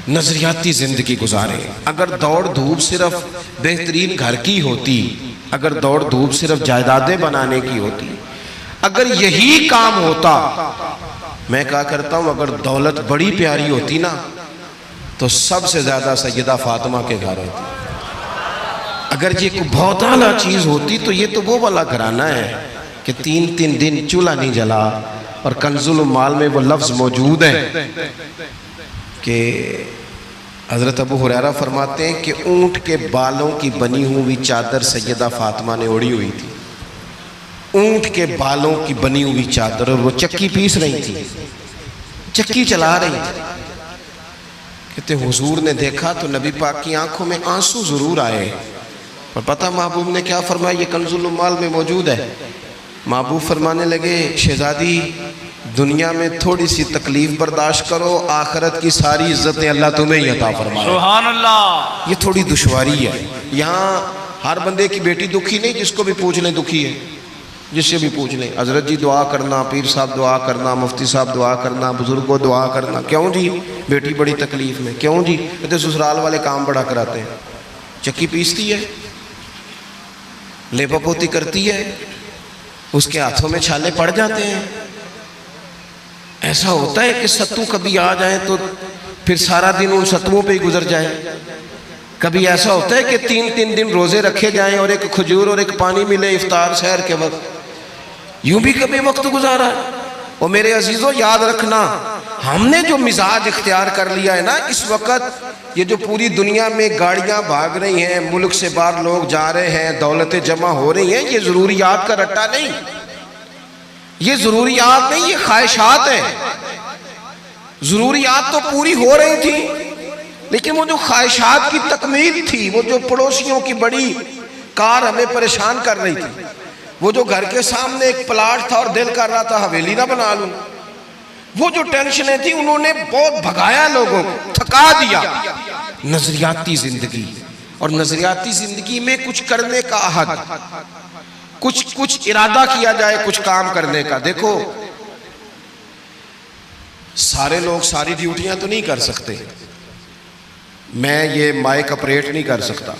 नजरियाती जिंदगी गुजारे। अगर दौड़ धूप सिर्फ बेहतरीन घर की होती, अगर दौड़ धूप सिर्फ जायदादें बनाने की होती, अगर यही काम होता, मैं क्या करता हूं, अगर दौलत बड़ी प्यारी होती ना तो सबसे ज्यादा सैयदा फातिमा के घर होती। अगर ये बहुत आला चीज होती तो ये तो वो वाला घराना है कि 3-3 दिन चूल्हा नहीं जला। और कंजुल माल में वो लफ्ज मौजूद है कि हजरत अबू हुरैरा फरमाते हैं कि ऊंट के बालों की बनी हुई चादर सैयदा फातिमा ने ओढ़ी हुई थी। ऊंट के बालों की बनी हुई चादर, और वो चक्की पीस रही थी, चक्की चला रही थी। कहते हुजूर ने देखा तो नबी पाक की आंखों में आंसू जरूर आए। और पता महबूब ने क्या फरमाया, ये कंजुल माल में मौजूद है। महबूब फरमाने लगे, शहजादी दुनिया में थोड़ी सी तकलीफ बर्दाश्त करो, आखिरत की सारी इज्जतें अल्लाह तुम्हें ही अता फरमाए। सुभान अल्लाह। ये थोड़ी दुश्वारी है। यहाँ हर बंदे की बेटी दुखी नहीं, जिसको भी पूछ लें दुखी है, जिससे भी पूछ लें। हजरत जी दुआ करना, पीर साहब दुआ करना, मुफ्ती साहब दुआ करना, बुजुर्गों दुआ करना। क्यों जी? बेटी बड़ी तकलीफ में। क्यों जी? कहते ससुराल वाले काम बड़ा कराते हैं, चक्की पीसती है, लेपा पोती करती है, उसके हाथों में छाले पड़ जाते हैं। ऐसा होता है कि सत्तू कभी आ जाए तो फिर सारा दिन उन सत्तुओं पे ही गुजर जाए। कभी ऐसा होता है कि 3-3 दिन रोजे रखे जाएं और एक खजूर और एक पानी मिले इफ्तार सहर के वक्त। यूं भी कभी वक्त गुजारा है। और मेरे अजीजों याद रखना, हमने जो मिजाज इख्तियार कर लिया है ना इस वक्त, ये जो पूरी दुनिया में गाड़ियां भाग रही हैं, मुल्क से बाहर लोग जा रहे हैं, दौलतें जमा हो रही हैं, ये जरूरियात का रट्टा नहीं, ये जरूरियात नहीं, ये ख्वाहिशात है। जरूरियात तो पूरी हो रही थी, लेकिन वो जो ख्वाहिशात की तकमील थी, वो जो पड़ोसियों की बड़ी कार हमें परेशान कर रही थी, वो जो घर के सामने एक प्लाट था और दिल कर रहा था हवेली ना बना लूं, वो जो टेंशनें थी, उन्होंने बहुत भगाया लोगों को, थका दिया। नजरियाती जिंदगी, और नजरियाती जिंदगी में कुछ करने का अहद, कुछ इरादा किया जाए कुछ काम करने का। देखो सारे लोग सारी ड्यूटियां तो नहीं कर सकते, मैं ये माइक ऑपरेट नहीं कर सकता,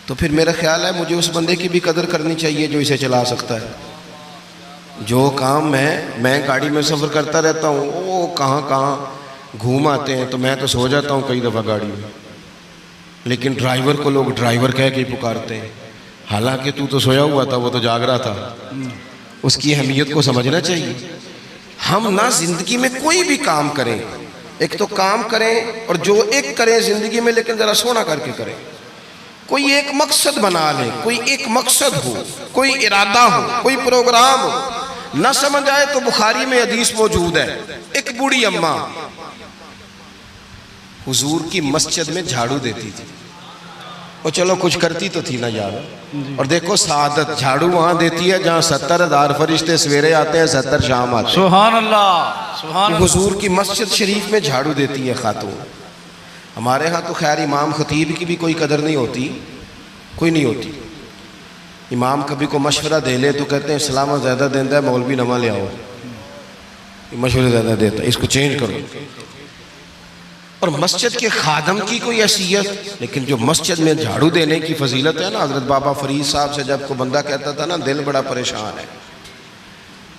तो फिर मेरा ख्याल है मुझे उस बंदे की भी कदर करनी चाहिए जो इसे चला सकता है। जो काम मैं गाड़ी में सफ़र करता रहता हूँ, वो कहाँ घूम आते हैं, तो मैं तो सो जाता हूँ कई दफ़ा गाड़ी में, लेकिन ड्राइवर को लोग ड्राइवर कह के पुकारते हैं। हालांकि तू तो सोया हुआ था, वो तो जाग रहा था। उसकी अहमियत को समझना चाहिए। हम ना जिंदगी में कोई भी काम करें, एक तो काम करें और जो एक करें जिंदगी में, लेकिन ज़रा सोना करके करें। कोई एक मकसद बना ले, कोई एक मकसद हो, कोई इरादा हो, कोई प्रोग्राम हो। न समझ आए तो बुखारी में हदीस मौजूद है, एक बूढ़ी अम्मा हुजूर की मस्जिद में झाड़ू देती थी। और चलो कुछ करती तो थी ना यार। और देखो सादत, झाड़ू वहां देती है जहां 70,000 फरिश्ते सवेरे आते हैं, 70 शाम आते हैं। सुभान अल्लाह, सुभान अल्लाह। हुजूर की मस्जिद शरीफ में झाड़ू देती है खातून। हमारे यहाँ तो खैर इमाम खतीब की भी कोई कदर नहीं होती, कोई नहीं होती। इमाम कभी को मशवरा दे ले तो कहते हैं सलामा ज़्यादा देता है, मौलवी नमा ले आओ, मशवरे ज़्यादा देता है, इसको चेंज करो। और मस्जिद के खादम की कोई हैसियत, लेकिन जो मस्जिद में झाड़ू देने की फजीलत है ना, हजरत बाबा फरीद साहब से जब को बंदा कहता था ना दिल बड़ा परेशान है,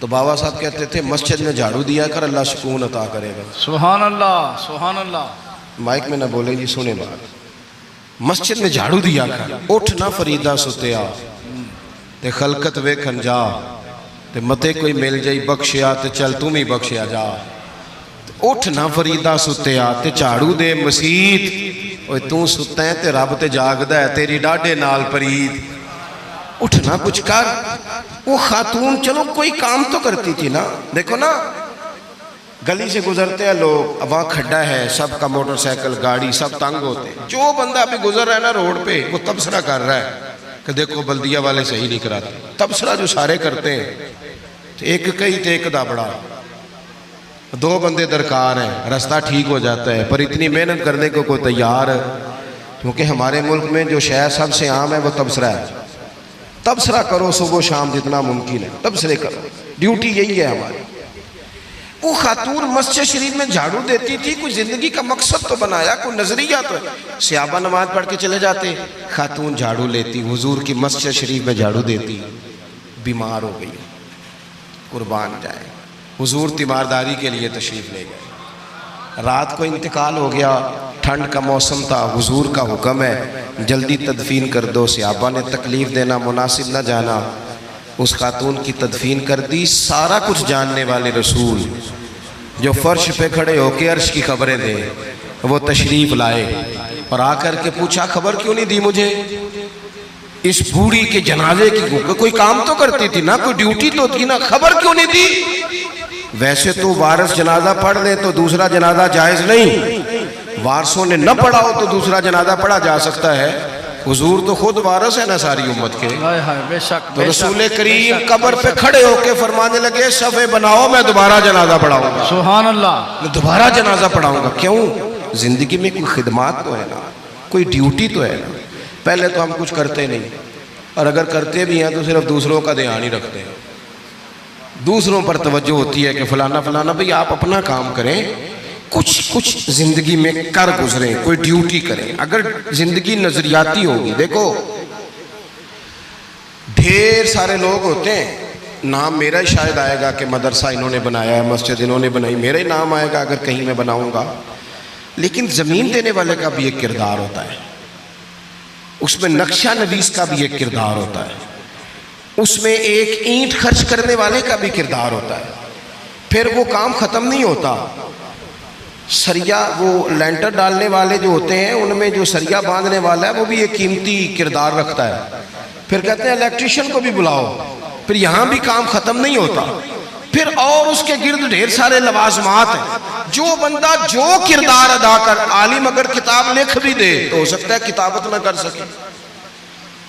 तो बाबा साहब कहते थे मस्जिद में झाड़ू दिया कर, अल्लाह सुकून अता करेगा। सुभान अल्लाह, सुभान अल्लाह। माइक में ना बोले जी, सुने बात। मस्जिद में झाड़ू दिया कर, उठ ना फरीदा सुतिया ते खलकत वेखन जा, ते मते कोई मिल जाई बख्शिया ते चल तू भी बख्शिया जा। उठ ना फरीदा सुतिया ते झाड़ू दे मसीत, ओए तू सुता है ते रब ते जागदा है, तेरी डाढे नाल परीत। उठ ना कुछ कर। वो खातून चलो कोई काम तो करती थी ना। देखो ना गली से गुजरते हैं लोग, वहाँ खड्डा है, सबका मोटरसाइकिल गाड़ी सब तंग होते हैं। जो बंदा अभी गुजर रहा है ना रोड पे, वो तबसरा कर रहा है कि देखो बल्दिया वाले सही नहीं कराते। तबसरा जो सारे करते हैं, एक कई तो एक दा बड़ा, 2 बंदे दरकार हैं, रास्ता ठीक हो जाता है। पर इतनी मेहनत करने को कोई तैयार, क्योंकि हमारे मुल्क में जो शय सबसे आम है वो तबसरा है। तबसरा करो सुबह शाम जितना मुमकिन है, तबसरे करो, ड्यूटी यही है हमारी। वो खातून मस्जिद शरीफ में झाड़ू देती थी, कोई जिंदगी का मकसद तो बनाया, कोई नजरिया तो है। सहाबा नमाज पढ़ के चले जाते, खातून झाड़ू लेती, हुजूर की मस्जिद शरीफ में झाड़ू देती, बीमार हो गई, कुर्बान जाए, हुजूर तीमारदारी के लिए तशरीफ ले गए। रात को इंतकाल हो गया, ठंड का मौसम था, हुजूर का हुक्म है जल्दी तदफीन कर दो। सहाबा ने तकलीफ देना मुनासिब न जाना, उस खातून की तदफीन कर दी। सारा कुछ जानने वाले रसूल जो फर्श पे खड़े होके अर्श की खबरें दे, वो तशरीफ लाए और आकर के पूछा खबर क्यों नहीं दी मुझे? इस बूढ़ी के जनाजे की कोई काम तो करती थी ना, कोई ड्यूटी तो थी ना, खबर क्यों नहीं दी? वैसे तो वारिस जनाजा पढ़ ले तो दूसरा जनाजा जायज नहीं, वारसों ने न पढ़ा हो तो दूसरा जनाजा पढ़ा जा सकता है। हुजूर तो खुद वारिस है ना सारी उम्मत के। बेशक, तो रसूल करीम कब्र पे खड़े होके फरमाने लगे सफ़े बनाओ, मैं दोबारा जनाजा पढ़ाऊंगा। सुभान अल्लाह। मैं दोबारा जनाजा पढ़ाऊंगा। क्यों? जिंदगी में कोई खिदमत तो है ना, कोई ड्यूटी तो है ना। पहले तो हम कुछ करते नहीं, और अगर करते भी हैं तो सिर्फ दूसरों का ध्यान ही रखते हैं, दूसरों पर तवज्जो होती है कि फलाना फलाना। भाई आप अपना काम करें, कुछ जिंदगी में कर गुजरें, कोई ड्यूटी करें। अगर जिंदगी नजरियाती होगी, देखो ढेर सारे लोग होते हैं, नाम मेरा ही शायद आएगा कि मदरसा इन्होंने बनाया है, मस्जिद इन्होंने बनाई, मेरा ही नाम आएगा अगर कहीं मैं बनाऊंगा। लेकिन जमीन देने वाले का भी एक किरदार होता है, उसमें नक्शा नवीस का भी एक किरदार होता है, उसमें एक ईंट खर्च करने वाले का भी किरदार होता है। फिर वो काम खत्म नहीं होता। सरिया, वो लेंटर डालने वाले जो होते हैं, उनमें जो सरिया बांधने वाला है वो भी एक कीमती किरदार रखता है। फिर कहते हैं इलेक्ट्रिशियन को भी बुलाओ, फिर यहाँ भी काम खत्म नहीं होता। फिर और उसके गिर्द ढेर सारे लवाजमात हैं। जो बंदा जो किरदार अदा कर, आलिम अगर किताब लिख भी दे तो हो सकता है किताबत ना कर सके,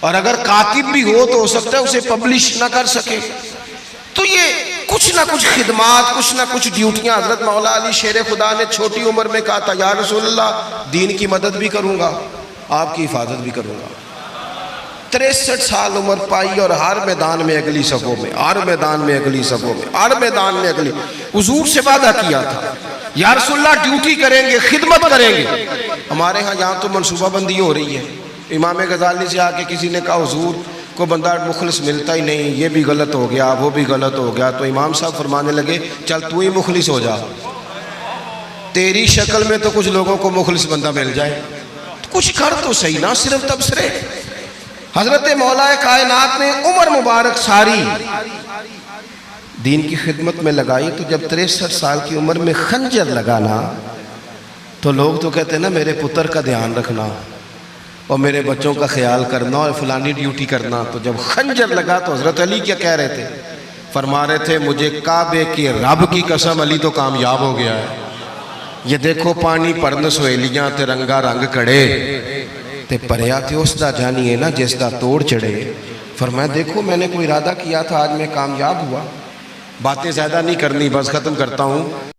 और अगर कातिब भी हो तो हो सकता है उसे पब्लिश ना कर सके। तो ये कुछ ना कुछ खिदमात, कुछ ना कुछ ड्यूटियां। हजरत मौला अली शेर खुदा ने छोटी उम्र में कहा था, या रसूलल्लाह दीन की मदद भी करूंगा, आपकी हिफाजत भी करूंगा। 63 साल उम्र पाई और हर मैदान में अगली सफ़ों में, हर मैदान में अगली सफ़ों में, हर मैदान में अगली। हुजूर से वादा किया था, या रसूलल्लाह ड्यूटी करेंगे, खिदमत करेंगे। हमारे यहाँ यहाँ तो मनसूबाबंदी हो रही है। इमाम गजाली से आके किसी ने कहा हुजूर को बंदा मुखलिस मिलता ही नहीं, ये भी गलत हो गया, वो भी गलत हो गया। तो इमाम साहब फरमाने लगे चल तू ही मुखलिस हो जा, तेरी शक्ल में तो कुछ लोगों को मुखलिस बंदा मिल जाए, तो कुछ कर तो सही ना, सिर्फ तबसरे। हजरत मौलाए कायनात ने उम्र मुबारक सारी दीन की खिदमत में लगाई, तो जब 63 साल की उम्र में खंजर लगाना, तो लोग तो कहते हैं ना मेरे पुत्र का ध्यान रखना और मेरे बच्चों का ख्याल करना और फलानी ड्यूटी करना। तो जब खंजर लगा तो हजरत अली क्या कह रहे थे? फरमा रहे थे मुझे काबे के रब की कसम, अली तो कामयाब हो गया है। ये देखो पानी परन सहेलियां ते रंगा रंग कड़े ते परया थे उसदा जानिए ना जिसदा तोड़ चढ़े। फरमाया देखो मैंने कोई इरादा किया था, आज मैं कामयाब हुआ। बातें ज़्यादा नहीं करनी, बस ख़त्म करता हूँ।